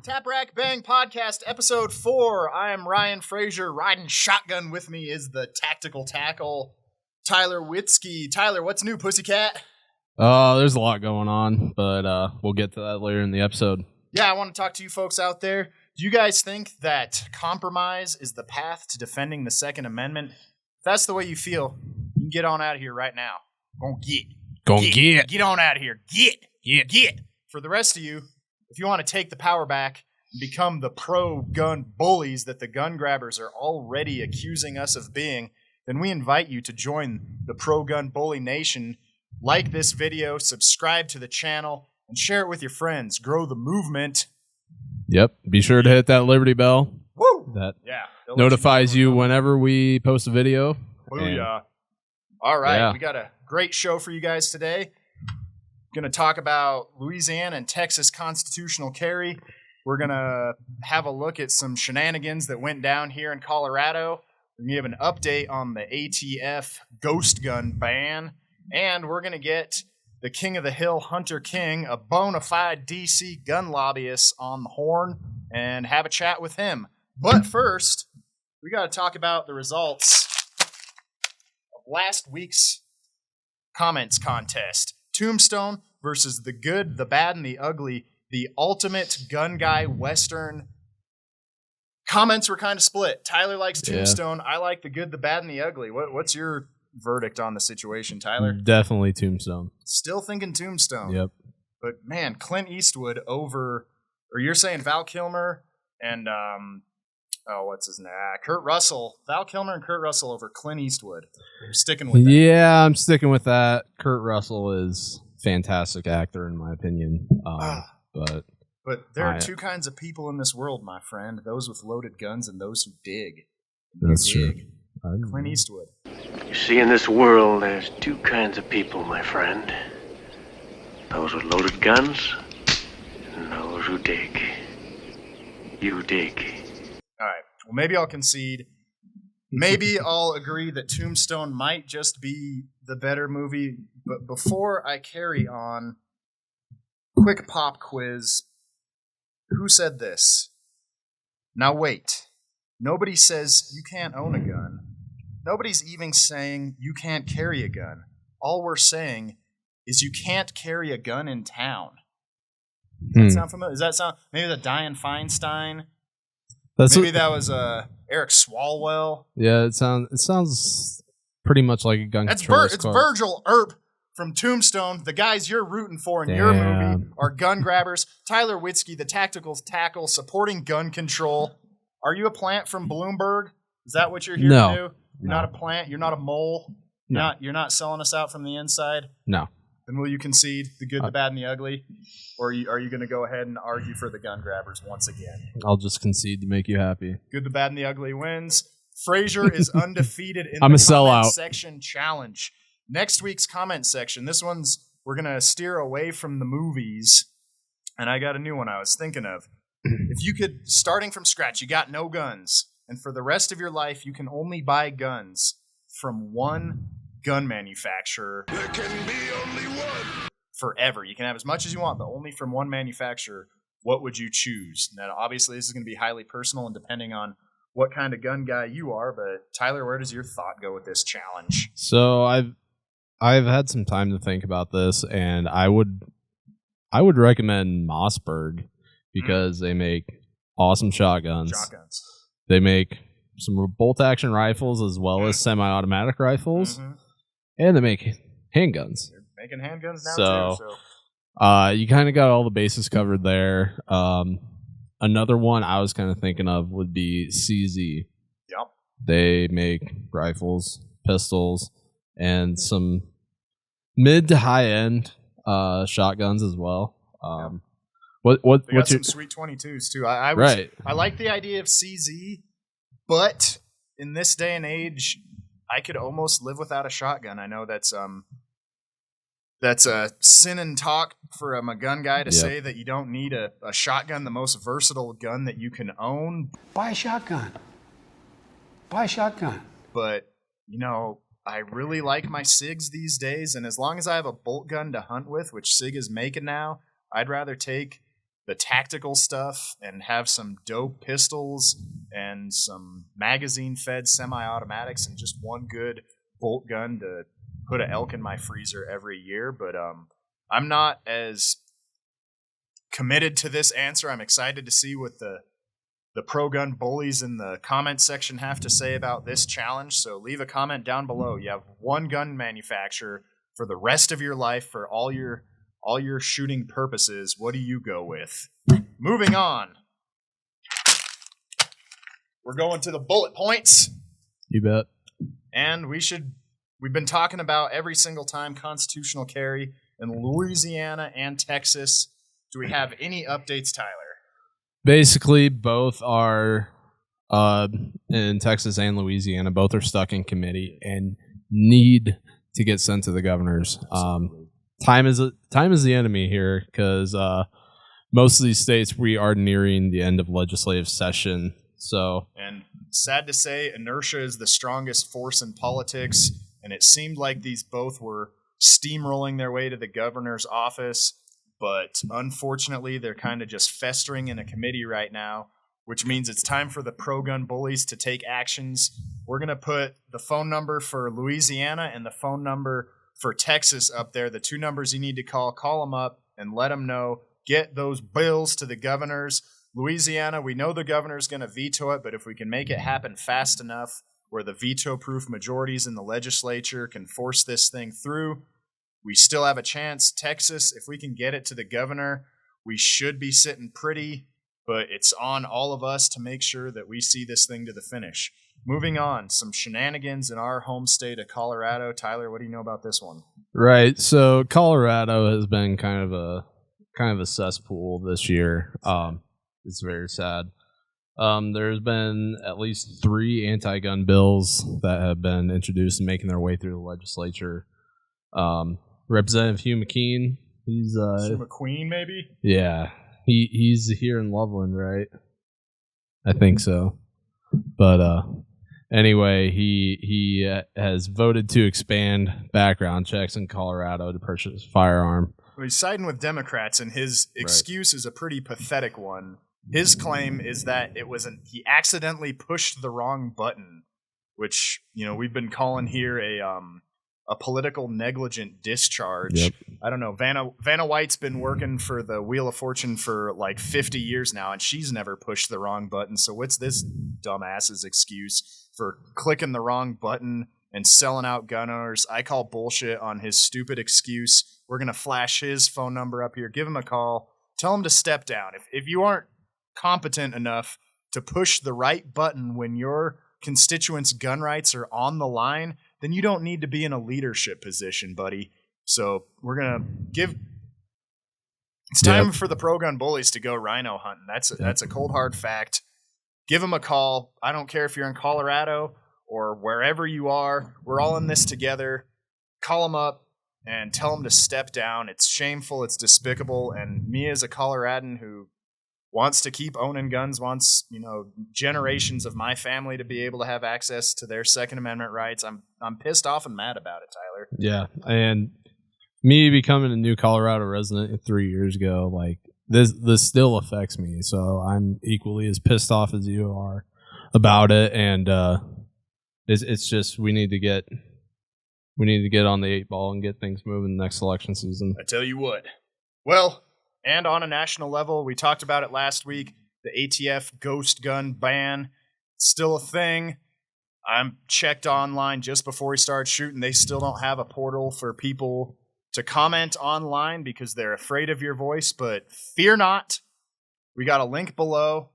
Tap Rack Bang Podcast, Episode 4. I am Ryan Frasor. Riding shotgun with me is the tactical tackle, Tyler Witzke. Tyler, what's new, pussycat? There's a lot going on, but we'll get to that later in the episode. Yeah, I want to talk to you folks out there. Do you guys think that compromise is the path to defending the Second Amendment? If that's the way you feel, you can get on out of here right now. Get on out of here. Get. For the rest of you, if you want to take the power back and become the pro-gun bullies that the gun grabbers are already accusing us of being, then we invite you to join the pro-gun bully nation. Like this video, subscribe to the channel, and share it with your friends. Grow the movement. Yep. Be sure to hit that Liberty bell. Woo! That they'll notifies you whenever we post a video. Booyah. All right, we got a great show for you guys today. Going to talk about Louisiana and Texas constitutional carry. We're going to have a look at some shenanigans that went down here in Colorado. We're going to give an update on the ATF ghost gun ban. And we're going to get the King of the Hill, Hunter King, a bona fide DC gun lobbyist, on the horn and have a chat with him. But first, we got to talk about the results of last week's comments contest. Tombstone versus the good, the bad, and the ugly. The ultimate gun guy Western. Comments were kind of split. Tyler likes Tombstone. Yeah. I like the good, the bad, and the ugly. What's your verdict on the situation, Tyler? Definitely Tombstone. Still thinking Tombstone. Yep. But man, Clint Eastwood over, or you're saying Val Kilmer and what's his name? Kurt Russell. Val Kilmer and Kurt Russell over Clint Eastwood. I'm sticking with that. Yeah, I'm sticking with that. Kurt Russell is a fantastic actor in my opinion. But there are two kinds of people in this world, my friend. Those with loaded guns and those who dig. That's true. Clint Eastwood. You see, in this world, there's two kinds of people, my friend. Those with loaded guns and those who dig. You dig. All right. Well, maybe I'll concede. Maybe I'll agree that Tombstone might just be the better movie. But before I carry on, quick pop quiz. Who said this? Now wait. Nobody says you can't own a gun. Nobody's even saying you can't carry a gun. All we're saying is you can't carry a gun in town. Does that sound familiar? Does that sound maybe the Dianne Feinstein? Maybe that was Eric Swalwell. Yeah, it sounds pretty much like a gun control. It's Virgil Earp from Tombstone. The guys you're rooting for in your movie are gun grabbers. Tyler Witzke, the tactical tackle, supporting gun control. Are you a plant from Bloomberg? Is that what you're here to do? You're not a plant? You're not a mole? You're not selling us out from the inside? No. Then will you concede the good, the bad, and the ugly? Or are you going to go ahead and argue for the gun grabbers once again? I'll just concede to make you happy. Good, the bad, and the ugly wins. Frasor is undefeated in I'm the a sellout. comment section challenge. Next week's comment section, we're going to steer away from the movies. And I got a new one I was thinking of. If you could, starting from scratch, you got no guns, and for the rest of your life, you can only buy guns from one gun manufacturer. There can be only one. Forever. You can have as much as you want, but only from one manufacturer. What would you choose? Now, obviously, this is going to be highly personal and depending on what kind of gun guy you are, but Tyler, where does your thought go with this challenge? So I've had some time to think about this, and I would recommend Mossberg. Because they make awesome shotguns. They make some bolt-action rifles as well as semi-automatic rifles. Mm-hmm. And they make handguns. They're making handguns now, too. So you kind of got all the bases covered there. Another one I was kind of thinking of would be CZ. Yep. They make rifles, pistols, and some mid to high-end shotguns as well. Yep. What's got some sweet 22s too. I like the idea of CZ, but in this day and age, I could almost live without a shotgun. I know that's a sin and talk for a gun guy to say that you don't need a shotgun, the most versatile gun that you can own. Buy a shotgun. But I really like my SIGs these days, and as long as I have a bolt gun to hunt with, which SIG is making now, I'd rather take the tactical stuff and have some dope pistols and some magazine-fed semi-automatics and just one good bolt gun to put an elk in my freezer every year. But I'm not as committed to this answer. I'm excited to see what the pro-gun bullies in the comment section have to say about this challenge. So leave a comment down below. You have one gun manufacturer for the rest of your life for all your shooting purposes. What do you go with? Moving on. We're going to the bullet points. You bet. And we've been talking about every single time constitutional carry in Louisiana and Texas. Do we have any updates, Tyler? Basically, both are in Texas and Louisiana. Both are stuck in committee and need to get sent to the governors. Time is the enemy here because most of these states we are nearing the end of legislative session. So, and sad to say, inertia is the strongest force in politics, and it seemed like these both were steamrolling their way to the governor's office. But unfortunately, they're kind of just festering in a committee right now, which means it's time for the pro-gun bullies to take actions. We're going to put the phone number for Louisiana and the phone number for Texas up there. The two numbers you need to call them up and let them know. Get those bills to the governors. Louisiana, we know the governor's going to veto it, but if we can make it happen fast enough where the veto-proof majorities in the legislature can force this thing through, we still have a chance. Texas, if we can get it to the governor, we should be sitting pretty, but it's on all of us to make sure that we see this thing to the finish. Moving on, some shenanigans in our home state of Colorado. Tyler, what do you know about this one? Right. So Colorado has been kind of a cesspool this year. It's very sad. There's been at least 3 anti-gun bills that have been introduced and making their way through the legislature. Representative Hugh McKean, he's Hugh McQueen, maybe? Yeah, he's here in Loveland, right? I think so. But anyway, he has voted to expand background checks in Colorado to purchase a firearm. Well, he's siding with Democrats, and his excuse is a pretty pathetic one. His claim is that he accidentally pushed the wrong button, which we've been calling here a political negligent discharge. Yep. I don't know. Vanna White's been working for the Wheel of Fortune for like 50 years now, and she's never pushed the wrong button. So what's this dumbass's excuse for clicking the wrong button and selling out gun owners? I call bullshit on his stupid excuse. We're going to flash his phone number up here. Give him a call. Tell him to step down. If you aren't competent enough to push the right button when your constituents' gun rights are on the line, then you don't need to be in a leadership position, buddy. So we're going to give... It's time for the pro-gun bullies to go rhino hunting. That's a cold, hard fact. Give them a call. I don't care if you're in Colorado or wherever you are. We're all in this together. Call them up and tell them to step down. It's shameful. It's despicable. And me as a Coloradan who wants to keep owning guns, wants, generations of my family to be able to have access to their Second Amendment rights. I'm pissed off and mad about it, Tyler. Yeah, and me becoming a new Colorado resident 3 years ago, like this still affects me. So I'm equally as pissed off as you are about it, and it's just we need to get on the 8 ball and get things moving next election season. I tell you what. Well. And on a national level, we talked about it last week, the ATF ghost gun ban, still a thing. I'm checked online just before we started shooting. They still don't have a portal for people to comment online because they're afraid of your voice, but fear not. We got a link below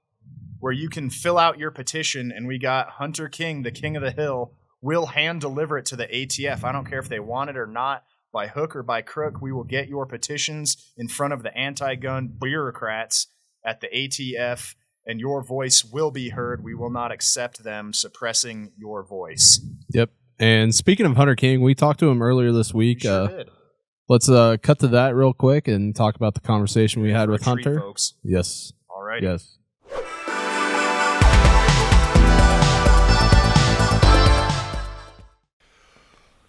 where you can fill out your petition, and we got Hunter King, the king of the hill, will hand deliver it to the ATF. I don't care if they want it or not. By hook or by crook, we will get your petitions in front of the anti-gun bureaucrats at the ATF, and your voice will be heard. We will not accept them suppressing your voice. Yep. And speaking of Hunter King, we talked to him earlier this week. Sure did. Let's cut to that real quick and talk about the conversation we had with Hunter. Folks. Yes. All right. Yes.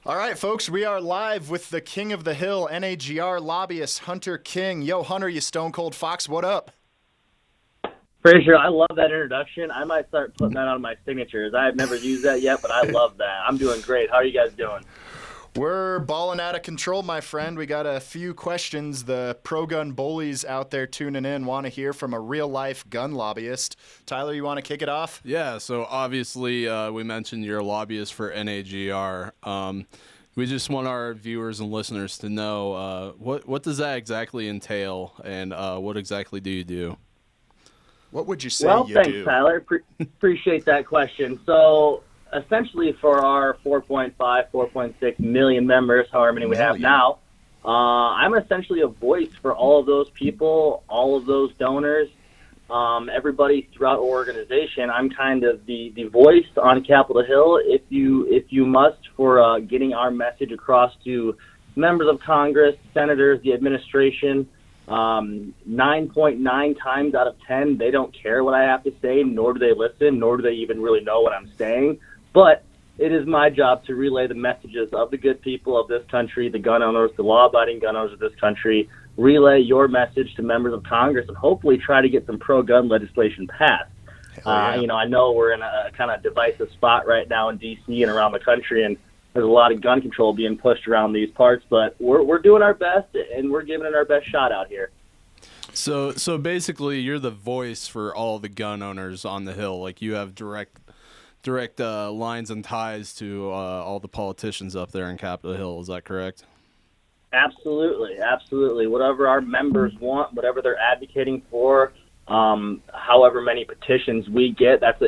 All right, folks, we are live with the King of the Hill, NAGR lobbyist, Hunter King. Yo, Hunter, you stone cold fox, what up? Frasor, I love that introduction. I might start putting that on my signatures. I have never used that yet, but I love that. I'm doing great. How are you guys doing? We're balling out of control, my friend. We got a few questions the pro-gun bullies out there tuning in want to hear from a real-life gun lobbyist. Tyler, you want to kick it off? Yeah, so obviously we mentioned you're a lobbyist for NAGR. We just want our viewers and listeners to know what does that exactly entail, and what exactly do you do? What would you say you do? Well, thanks, Tyler. Appreciate that question. So essentially for our 4.6 million members, however many we have now, I'm essentially a voice for all of those people, all of those donors, everybody throughout our organization. I'm kind of the voice on Capitol Hill, if you must, for getting our message across to members of Congress, senators, the administration. 9.9 times out of 10, they don't care what I have to say, nor do they listen, nor do they even really know what I'm saying. But it is my job to relay the messages of the good people of this country, the gun owners, the law-abiding gun owners of this country, relay your message to members of Congress, and hopefully try to get some pro-gun legislation passed. I know we're in a kind of divisive spot right now in D.C. and around the country, and there's a lot of gun control being pushed around these parts, but we're doing our best, and we're giving it our best shot out here. So basically, you're the voice for all the gun owners on the Hill. Like, you have direct lines and ties to all the politicians up there in Capitol Hill. Is that correct? Absolutely. Whatever our members want, whatever they're advocating for, however many petitions we get, that's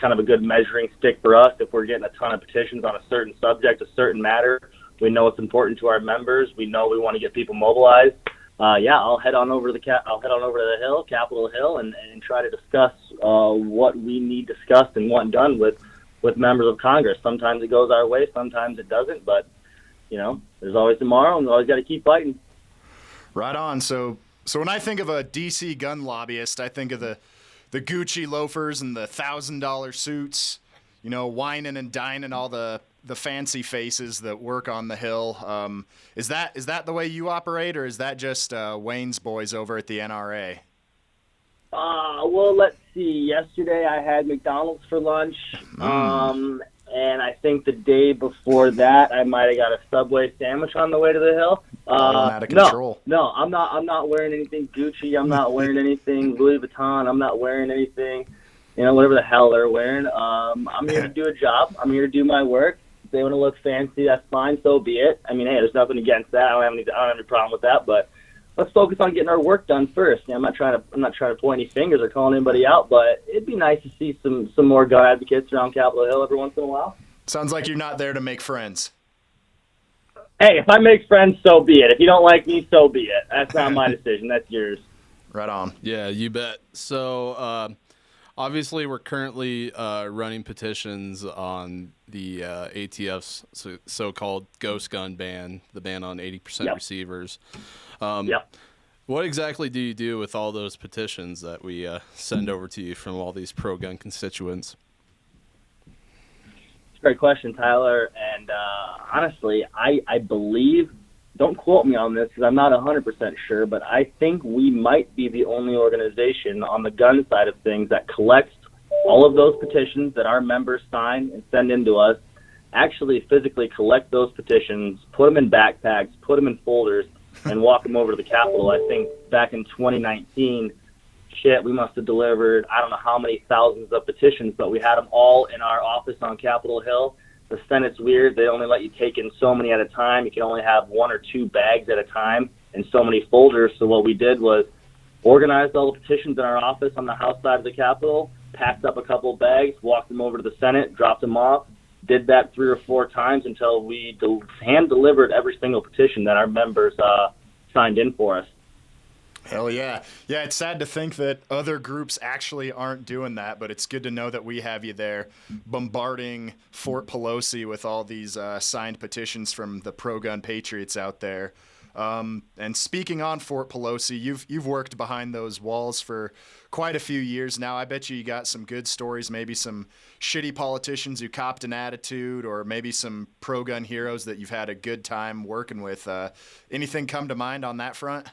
kind of a good measuring stick for us. If we're getting a ton of petitions on a certain subject, a certain matter, we know it's important to our members. We know we want to get people mobilized. I'll head on over to the Hill, Capitol Hill, and try to discuss what we need discussed and want done with members of Congress. Sometimes it goes our way, sometimes it doesn't, but there's always tomorrow, and we always got to keep fighting. Right on. So when I think of a DC gun lobbyist, I think of the Gucci loafers and the $1,000 suits, whining and dining all the fancy faces that work on the Hill. Is that the way you operate, or is that just Wayne's boys over at the NRA? Well, let's see. Yesterday I had McDonald's for lunch, and I think the day before that I might have got a Subway sandwich on the way to the Hill. Out of control. No, I'm not wearing anything Gucci. I'm not wearing anything Louis Vuitton. I'm not wearing anything, whatever the hell they're wearing. I'm here to do a job. I'm here to do my work. If they want to look fancy, that's fine. So be it. I mean, hey, there's nothing against that. I don't have any problem with that. But let's focus on getting our work done first. I'm not trying to point any fingers or calling anybody out, but it'd be nice to see some more gun advocates around Capitol Hill every once in a while. Sounds like you're not there to make friends. Hey, if I make friends, so be it. If you don't like me, so be it. That's not my decision. That's yours. Right on. Yeah, you bet. So obviously we're currently running petitions on the ATF's so-called ghost gun ban, the ban on 80% receivers. What exactly do you do with all those petitions that we send over to you from all these pro-gun constituents? Great question, Tyler. And honestly, I believe, don't quote me on this because I'm not 100% sure, but I think we might be the only organization on the gun side of things that collects all of those petitions that our members sign and send in to us, actually physically collect those petitions, put them in backpacks, put them in folders, and walk them over to the Capitol. I think back in 2019, we must have delivered, I don't know how many thousands of petitions, but we had them all in our office on Capitol Hill. The Senate's weird. They only let you take in so many at a time. You can only have 1 or 2 bags at a time and so many folders. So what we did was organized all the petitions in our office on the House side of the Capitol, packed up a couple bags, walked them over to the Senate, dropped them off, did that 3 or 4 times until we hand-delivered every single petition that our members signed in for us. Hell yeah. Yeah, it's sad to think that other groups actually aren't doing that, but it's good to know that we have you there bombarding Fort Pelosi with all these signed petitions from the pro-gun patriots out there. And speaking on Fort Pelosi, you've worked behind those walls for quite a few years now. I bet you got some good stories, maybe some shitty politicians who copped an attitude, or maybe some pro-gun heroes that you've had a good time working with. Anything come to mind on that front?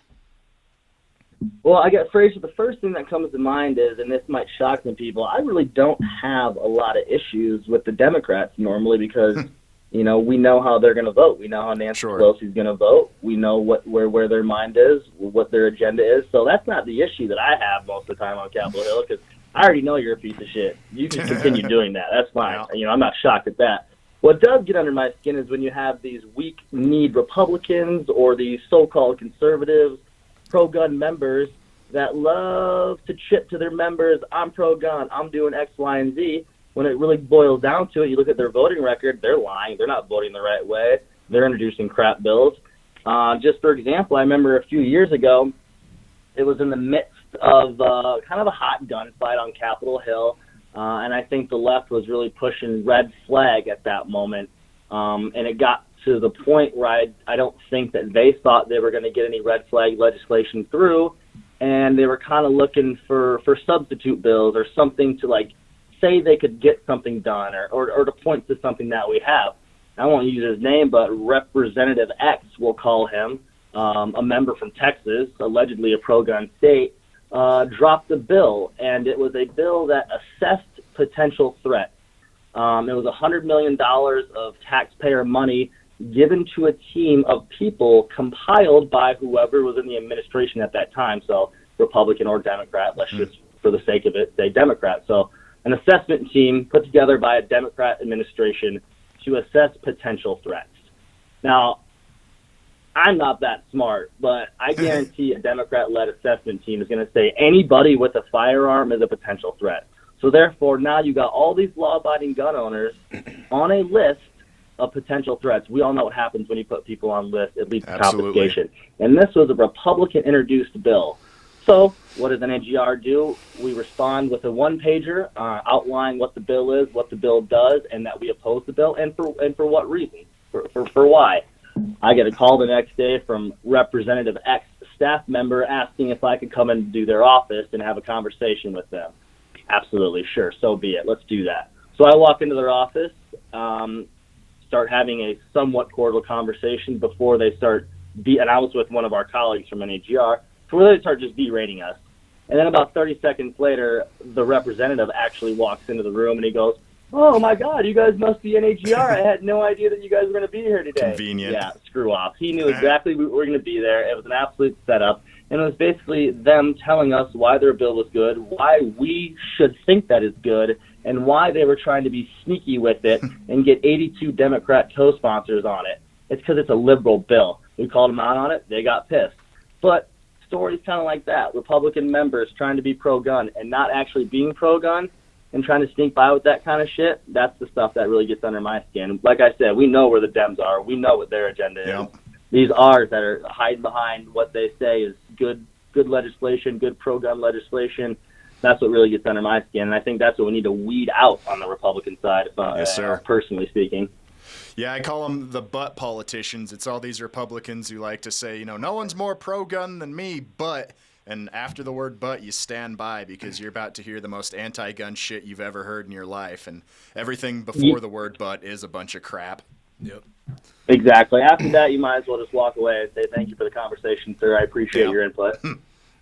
Well, I got Frasor. The first thing that comes to mind is, and this might shock some people, I really don't have a lot of issues with the Democrats normally because, we know how they're going to vote. We know how Nancy Pelosi's going to vote. We know where their mind is, what their agenda is. So that's not the issue that I have most of the time on Capitol Hill because I already know you're a piece of shit. You can continue doing that. That's fine. I'm not shocked at that. What does get under my skin is when you have these weak-kneed Republicans or these so-called conservatives, pro-gun members that love to chip to their members, I'm pro-gun, I'm doing X, Y, and Z. When it really boils down to it, you look at their voting record, they're lying. They're not voting the right way. They're introducing crap bills. Just for example, I remember a few years ago, it was in the midst of kind of a hot gunfight on Capitol Hill, and I think the left was really pushing red flag at that moment, and it got to the point where I don't think that they thought they were going to get any red flag legislation through, and they were kind of looking for substitute bills or something to say they could get something done or to point to something that we have. I won't use his name, but Representative X, we'll call him, a member from Texas, allegedly a pro-gun state, dropped a bill, and it was a bill that assessed potential threats. It was $100 million of taxpayer money given to a team of people compiled by whoever was in the administration at that time, so Republican or Democrat, let's just, for the sake of it, say Democrat. So an assessment team put together by a Democrat administration to assess potential threats. Now, I'm not that smart, but I guarantee a Democrat-led assessment team is going to say anybody with a firearm is a potential threat. So therefore, now you got all these law-abiding gun owners on a list of potential threats. We all know what happens when you put people on lists. It leads to confiscation. And this was a Republican-introduced bill. So what does NAGR do? We respond with a one-pager outlining what the bill is, what the bill does, and that we oppose the bill, and for what reason, for why. I get a call the next day from Representative X staff member asking if I could come and do their office and have a conversation with them. Absolutely, sure, so be it. Let's do that. So I walk into their office, start having a somewhat cordial conversation before they start and I was with one of our colleagues from NAGR, before they start just berating us. And then about 30 seconds later, the representative actually walks into the room and he goes, "Oh my God, you guys must be NAGR. I had no idea that you guys were going to be here today." Convenient. Yeah, screw off. He knew exactly we were going to be there. It was an absolute setup. And it was basically them telling us why their bill was good, why we should think that is good, and why they were trying to be sneaky with it and get 82 Democrat co-sponsors on it. It's because it's a liberal bill. We called them out on it. They got pissed. But stories kind of like that, Republican members trying to be pro-gun and not actually being pro-gun and trying to sneak by with that kind of shit, that's the stuff that really gets under my skin. Like I said, we know where the Dems are. We know what their agenda is. These R's that are hiding behind what they say is good legislation, good pro-gun legislation, that's what really gets under my skin. And I think that's what we need to weed out on the Republican side, yes, sir. Personally speaking. Yeah, I call them the butt politicians. It's all these Republicans who like to say, no one's more pro-gun than me, but, and after the word but, you stand by because you're about to hear the most anti-gun shit you've ever heard in your life. And everything before the word but is a bunch of crap. Yep. Exactly. After that, you might as well just walk away and say, "Thank you for the conversation, sir. I appreciate your input."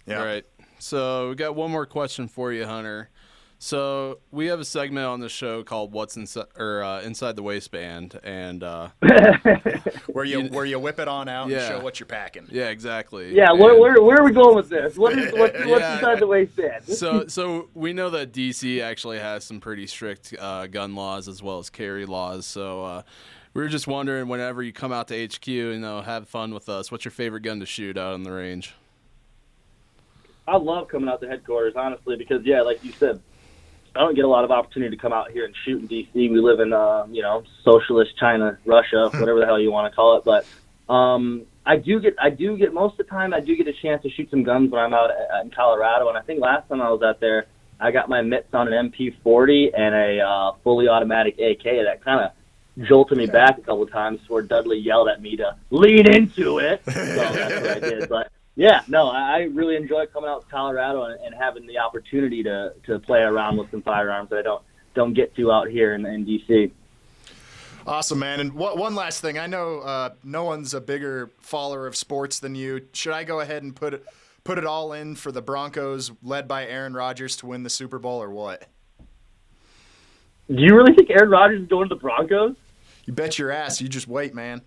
Yeah. All right. So we got one more question for you, Hunter. So we have a segment on the show called "What's Inside" or "Inside the Waistband," and where you whip it on out and show what you're packing. Yeah, exactly. Yeah, where are we going with this? What's inside the waistband? So we know that DC actually has some pretty strict gun laws as well as carry laws. So we were just wondering, whenever you come out to HQ, have fun with us, what's your favorite gun to shoot out on the range? I love coming out to headquarters, honestly, because like you said, I don't get a lot of opportunity to come out here and shoot in D.C. We live in, socialist China, Russia, whatever the hell you want to call it. But I do get most of the time, I do get a chance to shoot some guns when I'm out in Colorado. And I think last time I was out there, I got my mitts on an MP40 and a fully automatic AK that kind of jolted me back a couple of times where Dudley yelled at me to lean into it. So that's what I did. But yeah, no, I really enjoy coming out to Colorado and having the opportunity to play around with some firearms that I don't get to out here in DC. Awesome, man. And one last thing. I know no one's a bigger follower of sports than you. Should I go ahead and put it all in for the Broncos, led by Aaron Rodgers, to win the Super Bowl, or what? Do you really think Aaron Rodgers is going to the Broncos? You bet your ass. You just wait, man.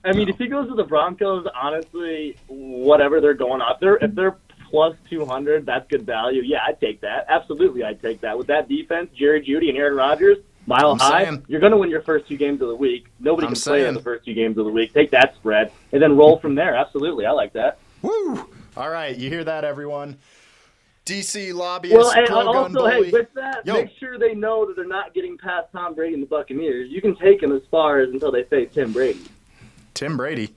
I mean, if he goes to the Broncos, honestly, whatever they're going out there, if they're plus 200, that's good value. Yeah, I'd take that. Absolutely, I'd take that. With that defense, Jerry Jeudy and Aaron Rodgers, mile high, you're going to win your first 2 games of the week. Nobody can play in the first 2 games of the week. Take that spread and then roll from there. Absolutely, I like that. Woo! All right, you hear that, everyone? DC lobbyist, well, and pro-gun also, bully. hey, with that, make sure they know that they're not getting past Tom Brady and the Buccaneers. You can take them as far as until they face Tim Brady. Tim Brady.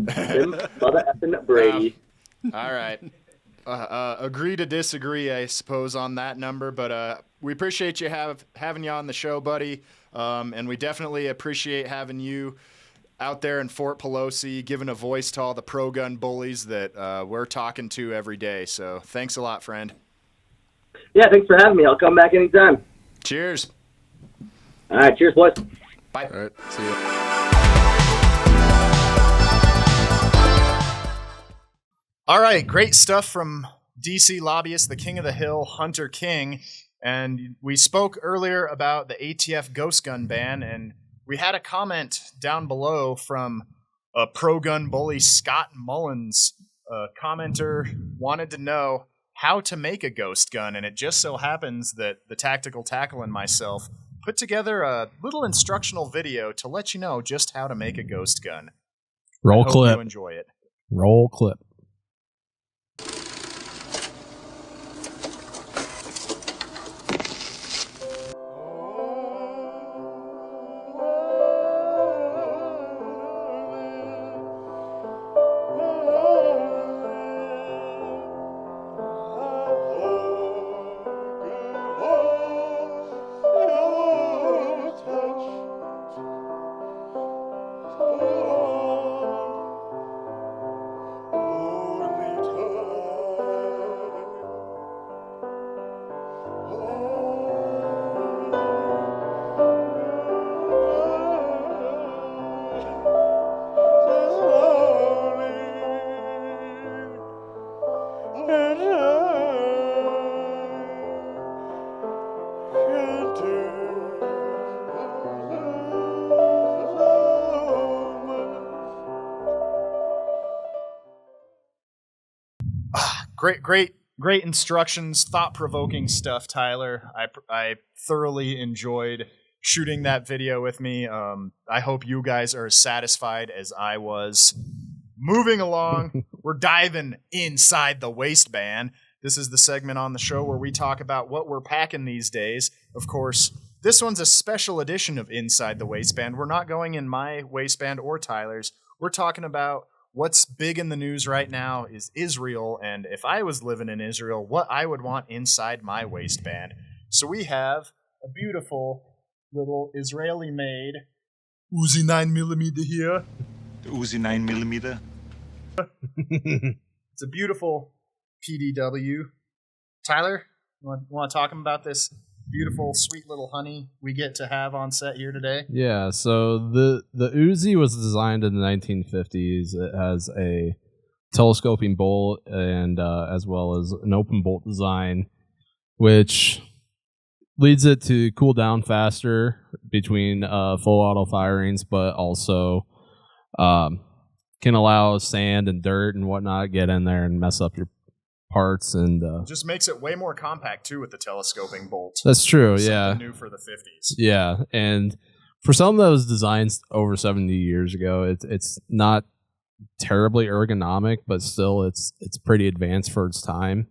Tim mother effing Brady. All right. Agree to disagree, I suppose, on that number, but we appreciate you having you on the show, buddy, and we definitely appreciate having you out there in Fort Pelosi, giving a voice to all the pro-gun bullies that we're talking to every day. So thanks a lot, friend. Yeah, thanks for having me. I'll come back anytime. Cheers. All right, cheers, boys. Bye. All right, see you. All right, great stuff from DC lobbyist, the King of the Hill, Hunter King. And we spoke earlier about the ATF ghost gun ban, and we had a comment down below from a pro-gun bully, Scott Mullins. A commenter wanted to know how to make a ghost gun, and it just so happens that the Tactical Tackle and myself put together a little instructional video to let you know just how to make a ghost gun. Roll I clip. hope you enjoy it. Roll clip. Great instructions, thought-provoking stuff, Tyler. I thoroughly enjoyed shooting that video with me. I hope you guys are as satisfied as I was. Moving along, we're diving inside the waistband. This is the segment on the show where we talk about what we're packing these days. Of course, this one's a special edition of Inside the Waistband. We're not going in my waistband or Tyler's. We're talking about what's big in the news right now is Israel, and if I was living in Israel, what I would want inside my waistband. So we have a beautiful little Israeli-made Uzi 9mm here. The Uzi 9mm. It's a beautiful PDW. Tyler, you want to talk about this beautiful, sweet little honey we get to have on set here today? Yeah, so the Uzi was designed in the 1950s. It has a telescoping bolt and as well as an open bolt design, which leads it to cool down faster between full auto firings, but also can allow sand and dirt and whatnot get in there and mess up your parts, and just makes it way more compact too with the telescoping bolt. That's true. Something yeah, new for the 50s. Yeah, and for some that was designed over 70 years ago, it's not terribly ergonomic, but still it's pretty advanced for its time.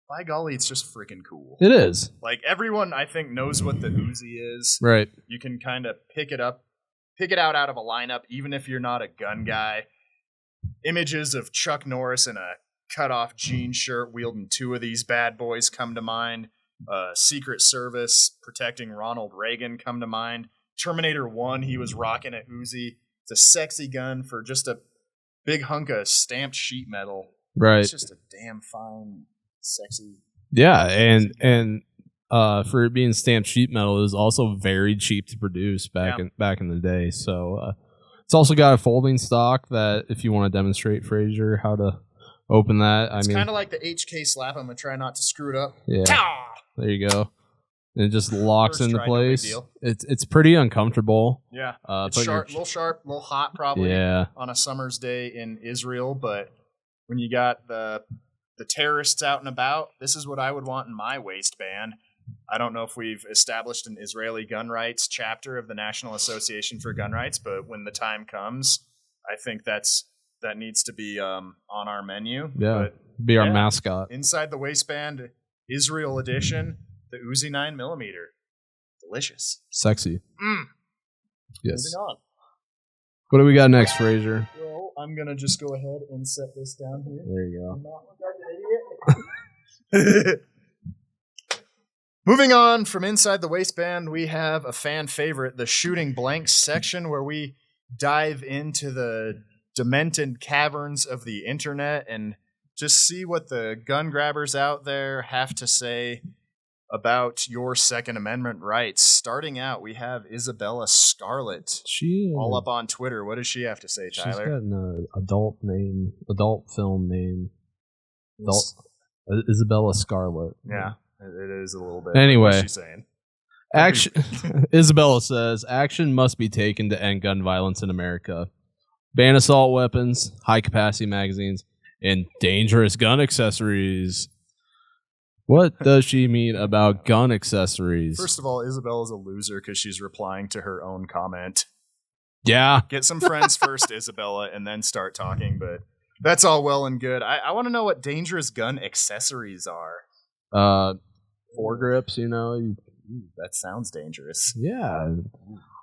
By golly, it's just freaking cool. It is. Like, everyone I think knows what the Uzi is. Right. You can kind of pick it out of a lineup, even if you're not a gun guy. Images of Chuck Norris in a cut-off jean shirt wielding 2 of these bad boys come to mind. Secret Service protecting Ronald Reagan come to mind. Terminator 1, he was rocking at Uzi. It's a sexy gun for just a big hunk of stamped sheet metal. Right. It's just a damn fine, sexy. Yeah, and for it being stamped sheet metal, it was also very cheap to produce back in the day. So it's also got a folding stock that if you want to demonstrate, Frasor, how to open that. It's kind of like the HK slap. I'm going to try not to screw it up. Yeah. Ta! There you go. And it just locks First into try, no big place. deal. It's pretty uncomfortable. Yeah. It's sharp, a little hot probably on a summer's day in Israel, but when you got the terrorists out and about, this is what I would want in my waistband. I don't know if we've established an Israeli gun rights chapter of the National Association for Gun Rights, but when the time comes, I think that needs to be on our menu. Yeah, be our mascot. Inside the waistband, Israel edition, the Uzi 9mm. Delicious. Sexy. Yes. Moving on. What do we got next, Frasor? Well, I'm going to just go ahead and set this down here. There you go. Moving on from inside the waistband, we have a fan favorite, the shooting blanks section, where we dive into the demented caverns of the internet and just see what the gun grabbers out there have to say about your Second Amendment rights. Starting out, we have Isabella Scarlett. All up on Twitter. What does she have to say, Tyler? She's got an adult film name. Isabella Scarlett. Yeah, it is a little bit. Anyway, what's she saying? Action. Isabella says, action must be taken to end gun violence in America. Ban assault weapons, high-capacity magazines, and dangerous gun accessories. What does she mean about gun accessories? First of all, Isabella's a loser because she's replying to her own comment. Yeah. Get some friends first, Isabella, and then start talking, but that's all well and good. I want to know what dangerous gun accessories are. Foregrips, that sounds dangerous. Yeah.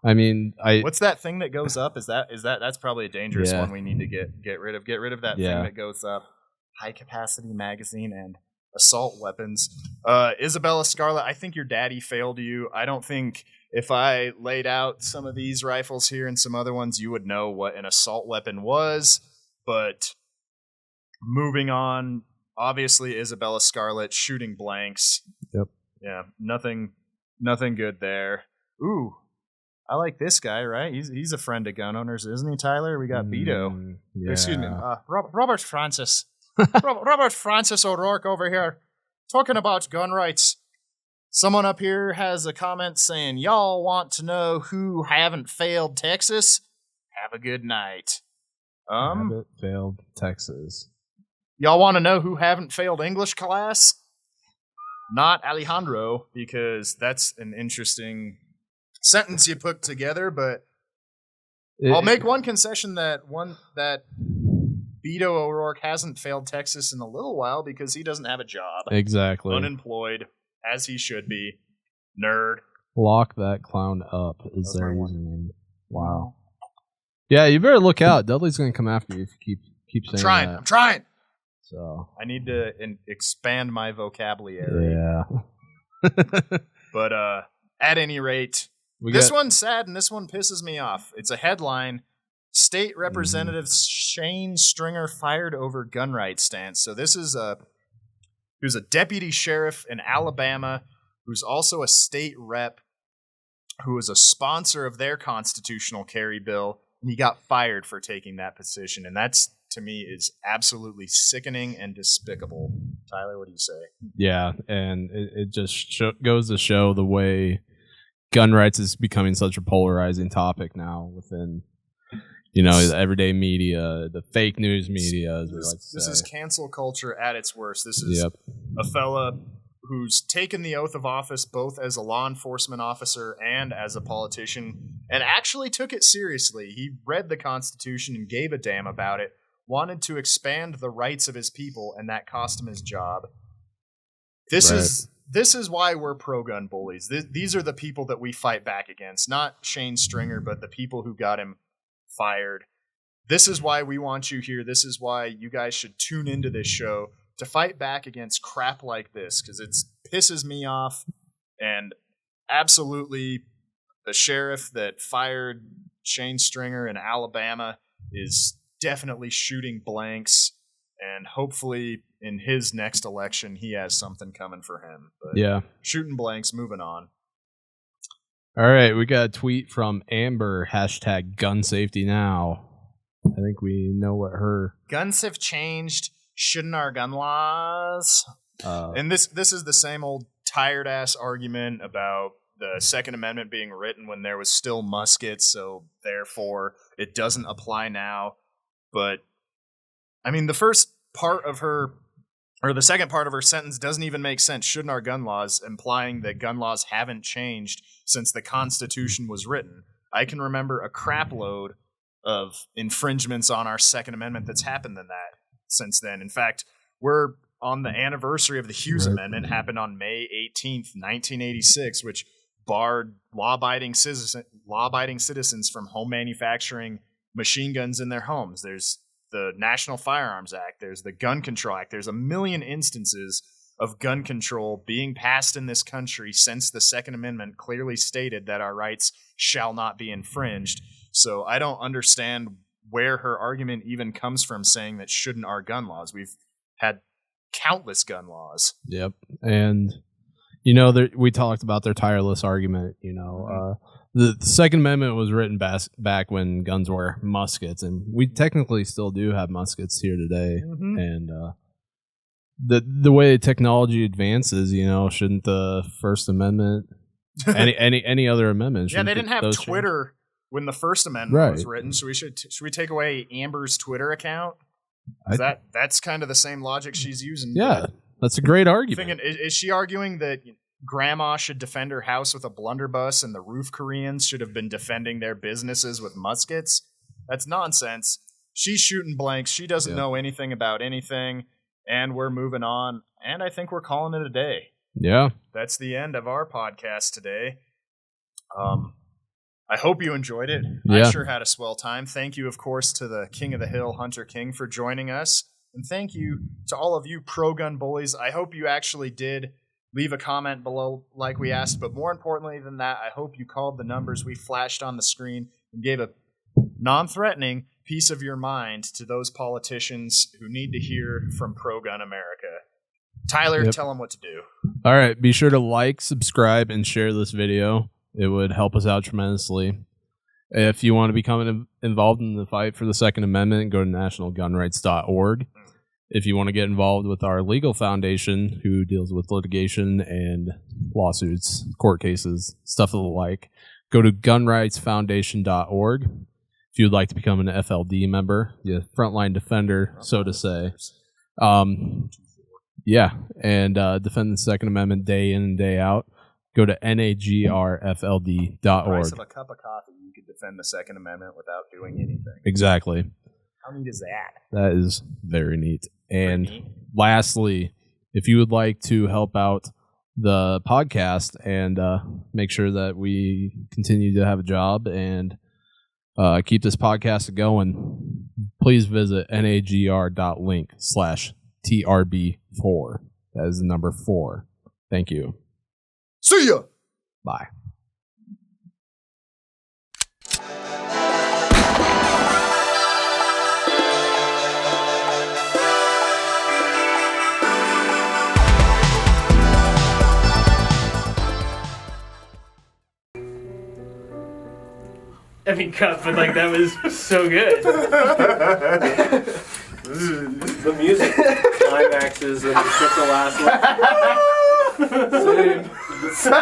I mean, what's that thing that goes up? That's probably a dangerous one we need to get rid of. Get rid of that thing that goes up. High capacity magazine and assault weapons. Isabella Scarlett, I think your daddy failed you. I don't think if I laid out some of these rifles here and some other ones, you would know what an assault weapon was. But moving on, obviously Isabella Scarlett shooting blanks. Yep. Yeah, nothing good there. Ooh, I like this guy, right? He's a friend of gun owners, isn't he, Tyler? We got Beto. Yeah. Excuse me, Robert Francis. Robert Francis O'Rourke over here talking about gun rights. Someone up here has a comment saying, y'all want to know who haven't failed Texas? Have a good night. Haven't failed Texas. Y'all want to know who haven't failed English class? Not Alejandro, because that's an interesting sentence you put together, but I'll make one concession that Beto O'Rourke hasn't failed Texas in a little while because he doesn't have a job. Exactly. Unemployed, as he should be. Nerd. Lock that clown up is their username. Wow. Yeah, you better look out. Dudley's going to come after you if you keep saying that. I'm trying. So I need to expand my vocabulary. Yeah. But at any rate, this one's sad and this one pisses me off. It's a headline. State Representative Shane Stringer fired over gun rights stance. So this is who's a deputy sheriff in Alabama, who's also a state rep, who is a sponsor of their constitutional carry bill, and he got fired for taking that position. And that's, to me, is absolutely sickening and despicable. Tyler, what do you say? Yeah, and it just goes to show the way gun rights is becoming such a polarizing topic now within the everyday media, the fake news media, as we like to say. This is cancel culture at its worst. This is a fella who's taken the oath of office both as a law enforcement officer and as a politician, and actually took it seriously. He read the Constitution and gave a damn about it, wanted to expand the rights of his people, and that cost him his job. This is why we're pro-gun bullies. These are the people that we fight back against, not Shane Stringer, but the people who got him fired. This is why we want you here. This is why you guys should tune into this show to fight back against crap like this, because it pisses me off and absolutely the sheriff that fired Shane Stringer in Alabama is definitely shooting blanks, and hopefully in his next election he has something coming for him. But yeah, shooting blanks, moving on. All right, we got a tweet from Amber, #GunSafetyNow. I think we know what her... Guns have changed. Shouldn't our gun laws? And this is the same old tired-ass argument about the Second Amendment being written when there was still muskets, so therefore it doesn't apply now. But, I mean, the first part of her... or the second part of her sentence doesn't even make sense. Shouldn't our gun laws, implying that gun laws haven't changed since the Constitution was written. I can remember a crap load of infringements on our Second Amendment that's happened in that since then. In fact, we're on the anniversary of the Hughes Amendment, happened on May 18th, 1986, which barred law-abiding citizens from home manufacturing machine guns in their homes. There's the National Firearms Act, there's the Gun Control Act, there's a million instances of gun control being passed in this country since the Second Amendment clearly stated that our rights shall not be infringed. So I don't understand where her argument even comes from saying that shouldn't our gun laws. We've had countless gun laws. Yep. And, you know, we talked about their tireless argument, you know, the Second Amendment was written back when guns were muskets, and we technically still do have muskets here today. Mm-hmm. And the way technology advances, you know, shouldn't the First Amendment, any other amendment? Yeah, they didn't have Twitter when the First Amendment was written, so should we take away Amber's Twitter account? That's kind of the same logic she's using. Yeah, that's a great argument. Is she arguing that Grandma should defend her house with a blunderbuss and the roof Koreans should have been defending their businesses with muskets? That's nonsense. She's shooting blanks. She doesn't know anything about anything, and we're moving on, and I think we're calling it a day. Yeah. That's the end of our podcast today. I hope you enjoyed it. Yeah. I sure had a swell time. Thank you, of course, to the King of the Hill, Hunter King, for joining us. And thank you to all of you pro-gun bullies. I hope you actually did leave a comment below like we asked, but more importantly than that, I hope you called the numbers we flashed on the screen and gave a non-threatening piece of your mind to those politicians who need to hear from pro-gun America. Tyler, tell them what to do. All right, be sure to like, subscribe, and share this video. It would help us out tremendously. If you want to become involved in the fight for the Second Amendment, go to nationalgunrights.org. If you want to get involved with our legal foundation, who deals with litigation and lawsuits, court cases, stuff of the like, go to gunrightsfoundation.org. If you'd like to become an FLD member, the Frontline Defender, so to say. Yeah, and defend the Second Amendment day in and day out. Go to nagrfld.org. Price of a cup of coffee, you could defend the Second Amendment without doing anything. Exactly. How neat is that? That is very neat. And lastly, if you would like to help out the podcast and make sure that we continue to have a job and keep this podcast going, please visit nagr.link/TRB4. That is the number 4. Thank you. See ya. Bye. I mean, cut, but like that was so good. The music climaxes and it's just the last one. Same.